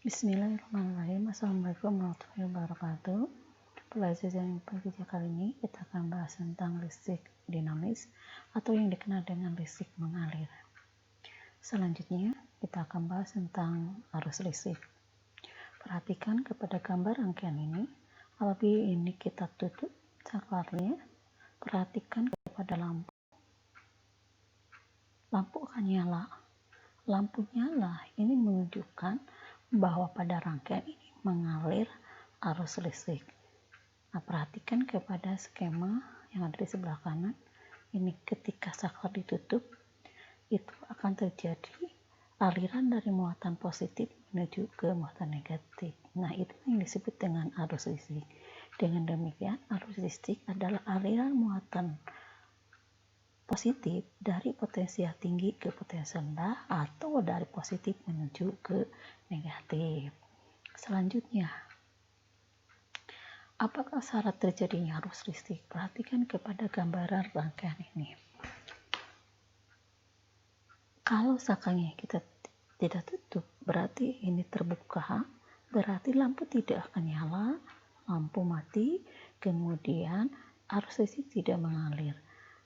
Bismillahirrahmanirrahim. Assalamualaikum warahmatullahi wabarakatuh. Pelajaran pagi kali ini kita akan bahas tentang listrik dinamis atau yang dikenal dengan listrik mengalir. Selanjutnya kita akan bahas tentang arus listrik. Perhatikan kepada gambar rangkaian ini. Apabila ini kita tutup saklarnya, perhatikan kepada lampu. Lampu akan nyala. Lampu nyala ini menunjukkan bahwa pada rangkaian ini mengalir arus listrik. Nah, perhatikan kepada skema yang ada di sebelah kanan. Ini ketika saklar ditutup, itu akan terjadi aliran dari muatan positif menuju ke muatan negatif. Nah, itu yang disebut dengan arus listrik. Dengan demikian, arus listrik adalah aliran muatan positif dari potensial tinggi ke potensial rendah atau dari positif menuju ke negatif. Selanjutnya, apakah syarat terjadinya arus listrik? Perhatikan kepada gambaran rangkaian ini. Kalau saklarnya kita tidak tutup, berarti ini terbuka, berarti lampu tidak akan nyala, lampu mati, kemudian arus listrik tidak mengalir.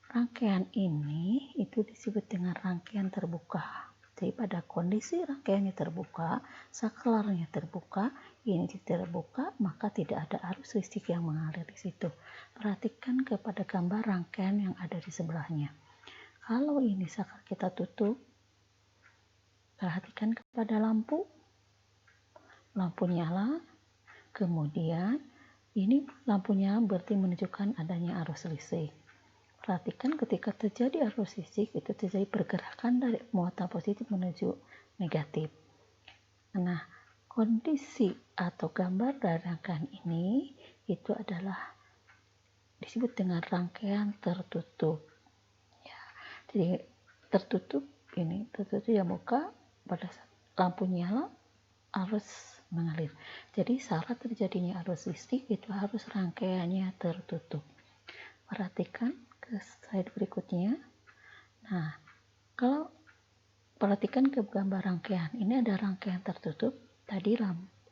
Rangkaian ini itu disebut dengan rangkaian terbuka. Jadi pada kondisi rangkaiannya terbuka, saklarnya terbuka, ini tidak terbuka, maka tidak ada arus listrik yang mengalir di situ. Perhatikan kepada gambar rangkaian yang ada di sebelahnya. Kalau ini saklar kita tutup, perhatikan kepada lampu. Lampu nyala, kemudian ini lampu nyala berarti menunjukkan adanya arus listrik. Perhatikan ketika terjadi arus listrik itu terjadi pergerakan dari muatan positif menuju negatif. Nah, kondisi atau gambar dari rangkaian ini itu adalah disebut dengan rangkaian tertutup. Ya, jadi tertutup ya muka pada saat lampu nyala arus mengalir. Jadi syarat terjadinya arus listrik itu harus rangkaiannya tertutup. Perhatikan ke slide berikutnya. Nah, kalau perhatikan ke gambar rangkaian, ini ada rangkaian tertutup, tadi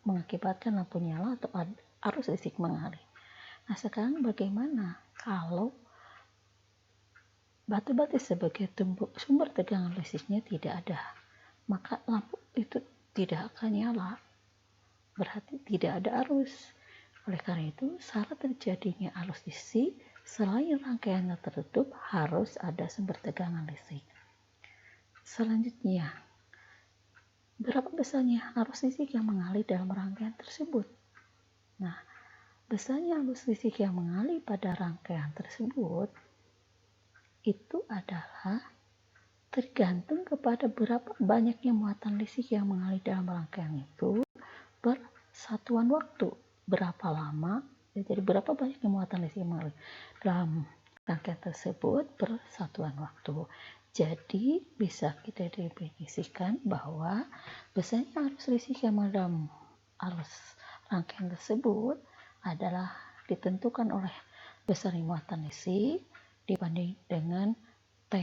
mengakibatkan lampu nyala atau arus listrik mengalir. Nah, sekarang bagaimana kalau batu-batu sebagai sumber tegangan listriknya tidak ada? Maka lampu itu tidak akan nyala, berarti tidak ada arus. Oleh karena itu, syarat terjadinya arus listrik selain rangkaiannya tertutup harus ada sumber tegangan listrik. Selanjutnya, berapa besarnya arus listrik yang mengalir dalam rangkaian tersebut? Nah, besarnya arus listrik yang mengalir pada rangkaian tersebut itu adalah tergantung kepada berapa banyaknya muatan listrik yang mengalir dalam rangkaian itu bersatuan waktu. Berapa lama, jadi berapa banyaknya muatan listrik yang mengalir dalam rangkaian tersebut bersatuan waktu. Jadi bisa kita definisikan bahwa besarnya arus listrik yang mengalir dalam arus rangkaian tersebut adalah ditentukan oleh besarnya muatan listrik dibanding dengan T.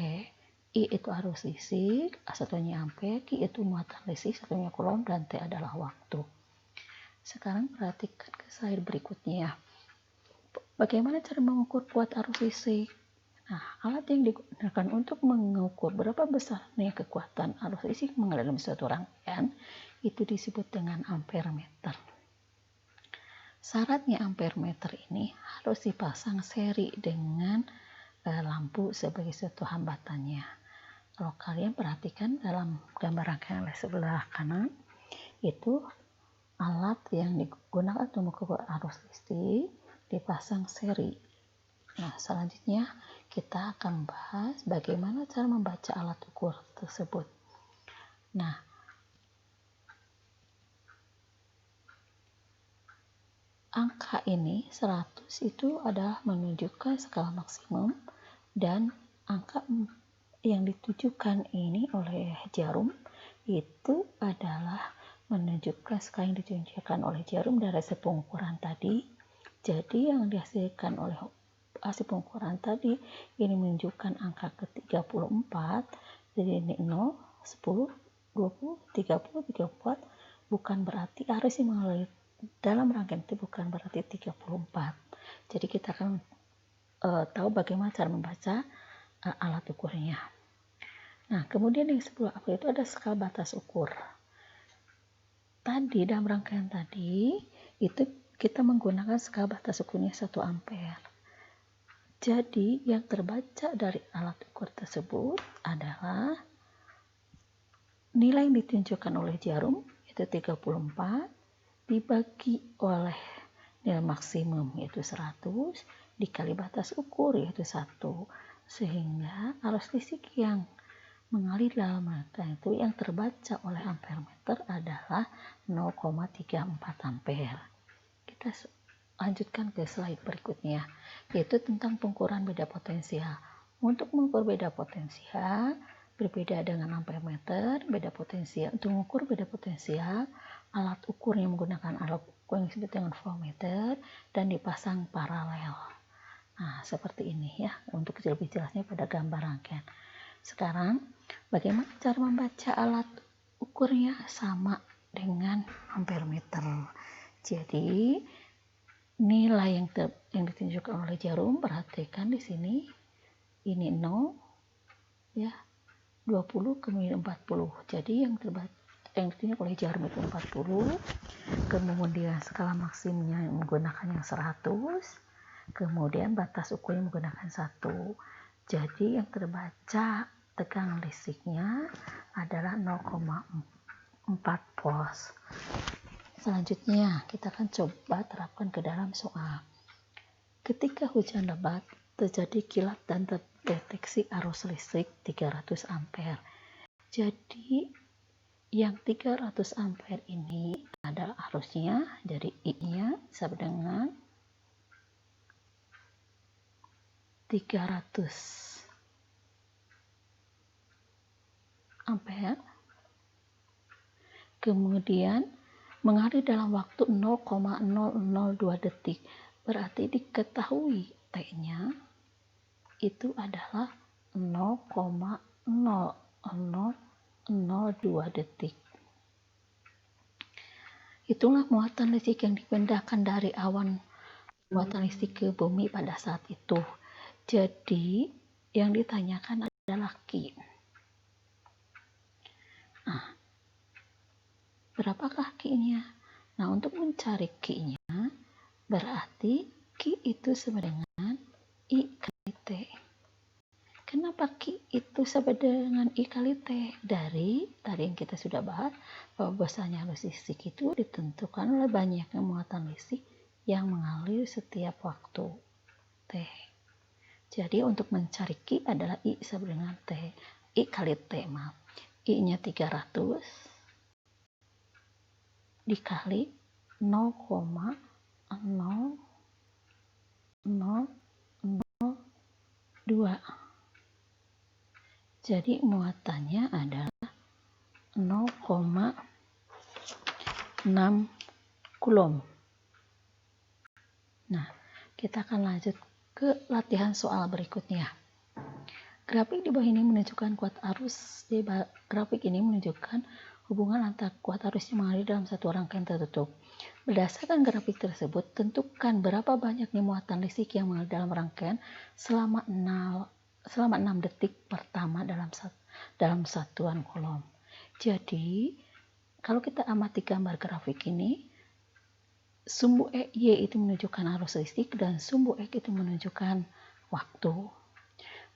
I itu arus listrik, satunya ampere, Q itu muatan listrik, satunya coulomb, dan T adalah waktu. Sekarang perhatikan ke slide berikutnya. Bagaimana cara mengukur kuat arus listrik? Nah, alat yang digunakan untuk mengukur berapa besarnya kekuatan arus listrik mengalir dalam suatu rangkaian itu disebut dengan ampere meter. Syaratnya ampere meter ini harus dipasang seri dengan lampu sebagai suatu hambatannya. Kalau kalian perhatikan dalam gambar rangkaian sebelah kanan, itu alat yang digunakan untuk mengukur arus listrik dipasang seri. Nah, selanjutnya kita akan bahas bagaimana cara membaca alat ukur tersebut. Nah, angka ini 100 itu adalah menunjukkan skala maksimum, dan angka yang ditujukan ini oleh jarum itu adalah menunjukkan skala yang ditunjukkan oleh jarum dari hasil pengukuran tadi. Jadi yang dihasilkan oleh hasil pengukuran tadi ini menunjukkan angka ke-34. Jadi ini 0, 10, 20, 30, 34, bukan berarti arus yang mengalir dalam rangkaian itu bukan berarti 34. Jadi kita akan tahu bagaimana cara membaca alat ukurnya. Nah, kemudian yang sebelah apa itu ada skala batas ukur. Tadi dalam rangkaian tadi itu kita menggunakan skala batas ukurnya 1 ampere. Jadi yang terbaca dari alat ukur tersebut adalah nilai yang ditunjukkan oleh jarum yaitu 34 dibagi oleh nilai maksimum yaitu 100 dikali batas ukur yaitu 1, sehingga arus listrik yang mengalir dalam rangkaian itu yang terbaca oleh ampermeter adalah 0,34 ampere. Kita lanjutkan ke slide berikutnya, yaitu tentang pengukuran beda potensial. Untuk mengukur beda potensial, berbeda dengan ampermeter, beda potensial. Untuk mengukur beda potensial, alat ukur yang menggunakan alat ukur yang disebut dengan voltmeter dan dipasang paralel. Nah, seperti ini ya, untuk lebih jelasnya pada gambar rangkaian. Sekarang, bagaimana cara membaca alat ukurnya? Sama dengan ampermeter. Jadi, nilai yang ditunjukkan oleh jarum, perhatikan di sini, ini 0, ya, 20, kemudian 40. Jadi, yang ditunjuk oleh jarum itu 40, kemudian skala maksimumnya menggunakan yang 100, kemudian batas ukurnya menggunakan 1. Jadi yang terbaca tegangan listriknya adalah 0,4 volt. Selanjutnya kita akan coba terapkan ke dalam soal. Ketika hujan lebat terjadi kilat dan terdeteksi arus listrik 300 ampere. Jadi yang 300 ampere ini adalah arusnya, dari I-nya sama dengan 300 ampere, kemudian mengalir dalam waktu 0,002 detik, berarti diketahui T-nya itu adalah 0,0002 detik. Itulah muatan listrik yang dipindahkan dari awan muatan listrik ke bumi pada saat itu. Jadi yang ditanyakan adalah Q. Nah, berapakah Q-nya? Nah, untuk mencari Q-nya berarti Q itu sama dengan I kali T. Kenapa Q itu sama dengan I kali T? Dari tadi yang kita sudah bahas bahwa bahwasanya arus listrik itu ditentukan oleh banyaknya muatan listrik yang mengalir setiap waktu T. Jadi untuk mencari Q adalah I sama dengan T. I kali T, maaf. I-nya 300 dikali 0,0002. Jadi muatannya adalah 0,6 Coulomb. Nah, kita akan lanjut ke latihan soal berikutnya. Grafik di bawah ini menunjukkan kuat arus. Grafik ini menunjukkan hubungan antara kuat arus yang mengalir dalam satu rangkaian tertutup. Berdasarkan grafik tersebut, tentukan berapa banyaknya muatan listrik yang mengalir dalam rangkaian selama 6 detik pertama dalam satuan Coulomb. Jadi, kalau kita amati gambar grafik ini, sumbu Y itu menunjukkan arus listrik dan sumbu X itu menunjukkan waktu.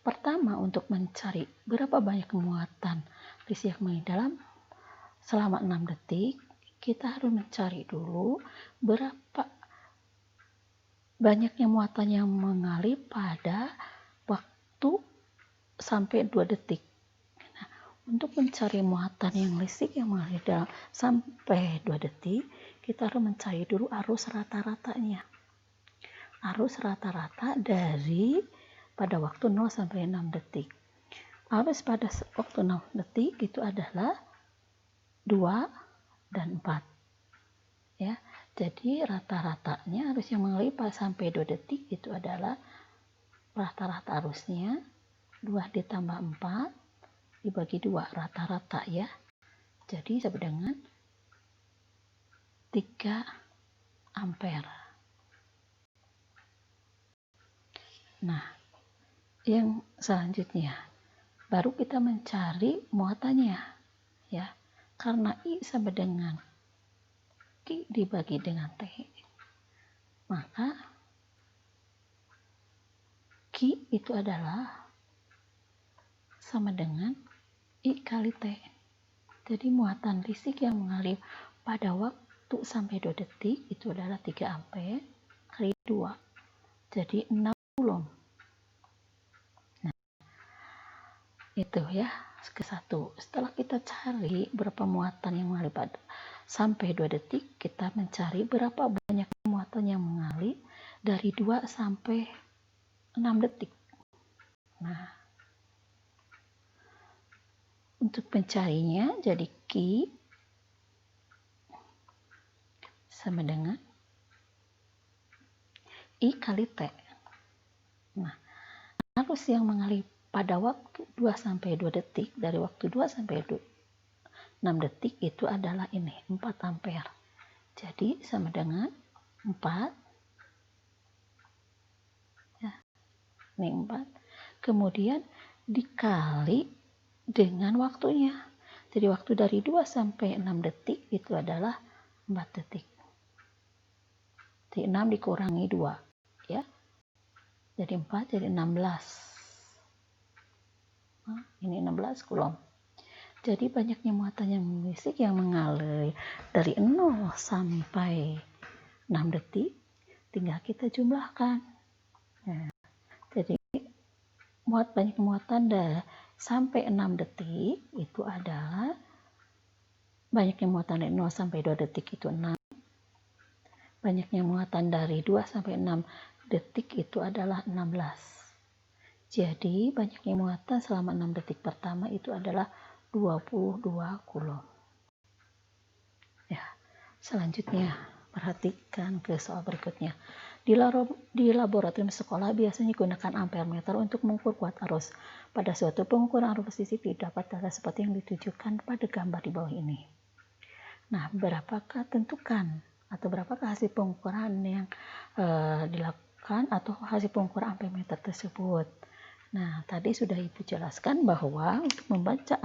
Pertama, untuk mencari berapa banyak muatan listrik yang mengalir dalam selama 6 detik, kita harus mencari dulu berapa banyaknya muatan yang mengalir pada waktu sampai 2 detik. Nah, untuk mencari muatan yang listrik yang mengalir dalam sampai 2 detik, kita harus mencari dulu arus rata-ratanya. Arus rata-rata dari pada waktu 0 sampai 6 detik. Arus pada waktu 6 detik itu adalah 2 dan 4. Ya, jadi rata-ratanya arus yang mengalir sampai 2 detik itu adalah rata-rata arusnya 2 ditambah 4 dibagi 2 rata-rata ya. Jadi sama dengan 3 ampere. Nah, yang selanjutnya baru kita mencari muatannya ya. Karena I sama dengan Q dibagi dengan T, maka Q itu adalah sama dengan I kali T. Jadi muatan listrik yang mengalir pada waktu sampai 2 detik itu adalah 3 ampere kali 2. Jadi 6 coulomb. Nah, itu ya ke satu. Setelah kita cari berapa muatan yang mengalir pada sampai 2 detik, kita mencari berapa banyak muatan yang mengalir dari 2 sampai 6 detik. Nah, untuk mencarinya, jadi Q sama dengan I kali T. Nah, arus yang mengalir pada waktu 2 sampai 2 detik, dari waktu 2 sampai 6 detik itu adalah ini, 4 ampere. Jadi sama dengan 4, ya, ini 4. Kemudian dikali dengan waktunya. Jadi waktu dari 2 sampai 6 detik itu adalah 4 detik. Jadi 6 dikurangi 2, ya. Jadi 4, jadi 16. Nah, ini 16 coulomb. Jadi banyaknya muatan yang listrik yang mengalir dari 0 sampai 6 detik, tinggal kita jumlahkan. Nah, jadi banyak muatan sampai 6 detik itu adalah banyaknya muatan dari 0 sampai 2 detik itu 6. Banyaknya muatan dari 2 sampai 6 detik itu adalah 16. Jadi banyaknya muatan selama 6 detik pertama itu adalah 22 coulomb. Ya, selanjutnya perhatikan ke soal berikutnya. Di laboratorium sekolah biasanya gunakan ampere meter untuk mengukur kuat arus. Pada suatu pengukuran arus listrik didapat data seperti yang ditujukan pada gambar di bawah ini. Nah, berapakah tentukan atau berapakah hasil pengukuran yang dilakukan atau hasil pengukuran ampere meter tersebut? Nah, tadi sudah Ibu jelaskan bahwa untuk membaca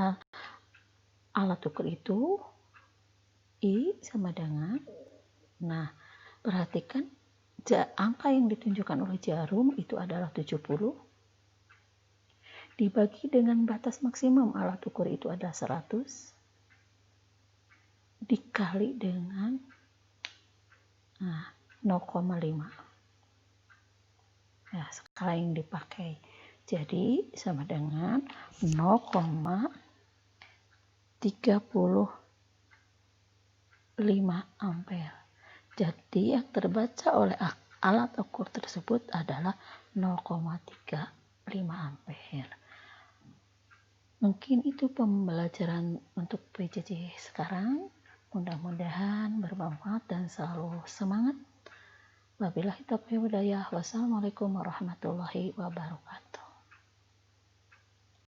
alat ukur itu I sama dengan, nah perhatikan angka yang ditunjukkan oleh jarum itu adalah 70 dibagi dengan batas maksimum alat ukur itu adalah 100 dikali dengan 0,5. Ya, skala yang dipakai. Jadi sama dengan 0,35 ampere. Jadi yang terbaca oleh alat ukur tersebut adalah 0,35 ampere. Mungkin itu pembelajaran untuk PJJ sekarang. Mudah-mudahan bermanfaat dan selalu semangat. Wabillahi taufiq wal hidayah. Wassalamualaikum warahmatullahi wabarakatuh.